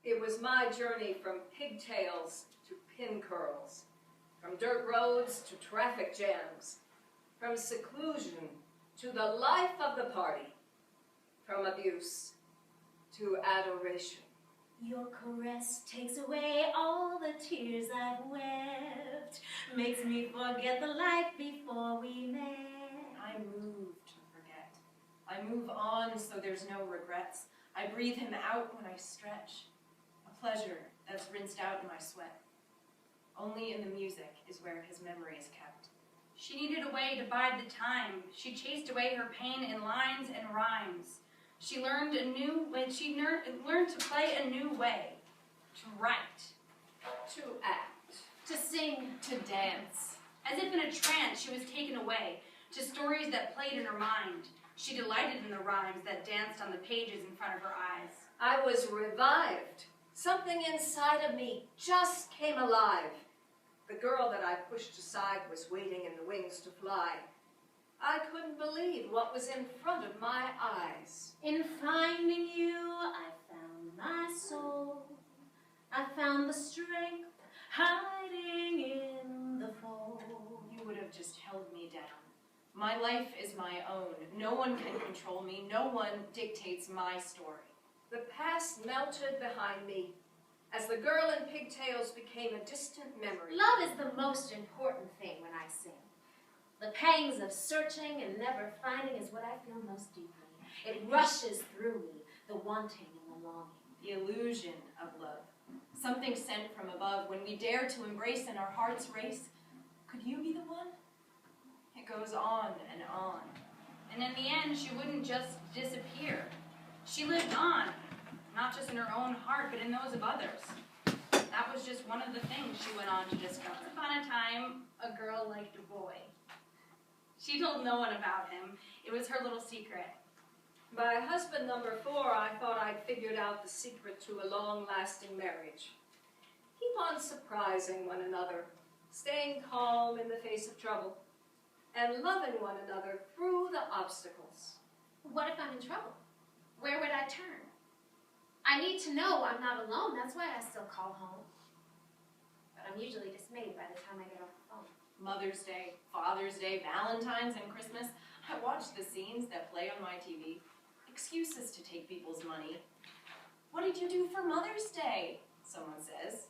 It was my journey from pigtails to pin curls, from dirt roads to traffic jams, from seclusion to the life of the party, from abuse to adoration. Your caress takes away all the tears I've wept, makes me forget the life before we met. I move to forget. I move on so there's no regrets. I breathe him out when I stretch. A pleasure that's rinsed out in my sweat. Only in the music is where his memory is kept. She needed a way to bide the time. She chased away her pain in lines and rhymes. She learned learned to play a new way, to write, to act, to sing, to dance. As if in a trance, she was taken away to stories that played in her mind. She delighted in the rhymes that danced on the pages in front of her eyes. I was revived. Something inside of me just came alive. The girl that I pushed aside was waiting in the wings to fly. I couldn't believe what was in front of my eyes. In finding you, I found my soul. I found the strength hiding in the fold. You would have just held me down. My life is my own. No one can control me. No one dictates my story. The past melted behind me as the girl in pigtails became a distant memory. Love is the most important thing when I sing. The pangs of searching and never finding is what I feel most deeply. It rushes through me, the wanting and the longing. The illusion of love. Something sent from above when we dare to embrace in our hearts race. Could you be the one? It goes on and on. And in the end, she wouldn't just disappear. She lived on, not just in her own heart, but in those of others. That was just one of the things she went on to discover. Once upon a time, a girl liked a boy. She told no one about him. It was her little secret. By husband number 4, I thought I'd figured out the secret to a long-lasting marriage. Keep on surprising one another, staying calm in the face of trouble, and loving one another through the obstacles. What if I'm in trouble? Where would I turn? I need to know I'm not alone. That's why I still call home. But I'm usually dismayed by the time I get off the phone. Mother's Day, Father's Day, Valentine's, and Christmas. I watch the scenes that play on my TV. Excuses to take people's money. What did you do for Mother's Day? Someone says.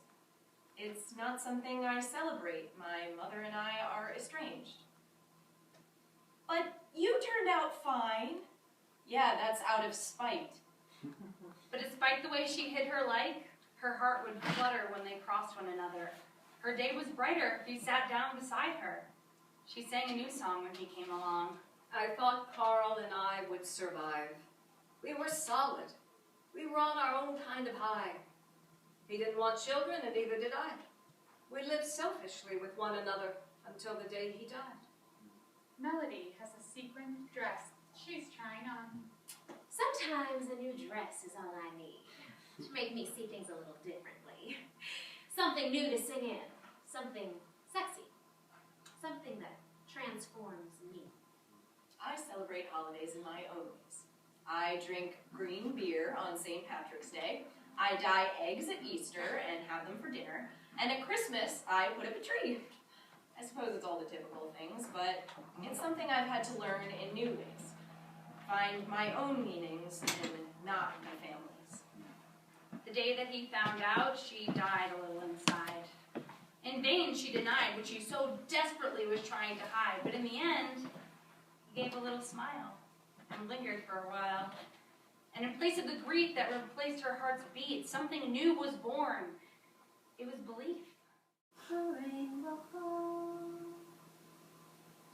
It's not something I celebrate. My mother and I are estranged. But you turned out fine. Yeah, that's out of spite. But despite the way she hid her light, her heart would flutter when they crossed one another. Her day was brighter if he sat down beside her. She sang a new song when he came along. I thought Karl and I would survive. We were solid. We were on our own kind of high. He didn't want children, and neither did I. We lived selfishly with one another until the day he died. Melody has a sequin dress she's trying on. Sometimes a new dress is all I need to make me see things a little differently. Something new to sing in. Something sexy. Something that transforms me. I celebrate holidays in my own ways. I drink green beer on St. Patrick's Day. I dye eggs at Easter and have them for dinner. And at Christmas, I put up a tree. I suppose it's all the typical things, but it's something I've had to learn in new ways. Find my own meanings in not my family's. The day that he found out, she died a little inside. In vain, she denied what she so desperately was trying to hide. But in the end, he gave a little smile and lingered for a while. And in place of the grief that replaced her heart's beat, something new was born. It was belief. The rain will fall,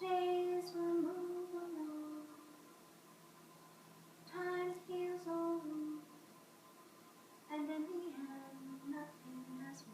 days will move along, time heals all, and in the end, nothing has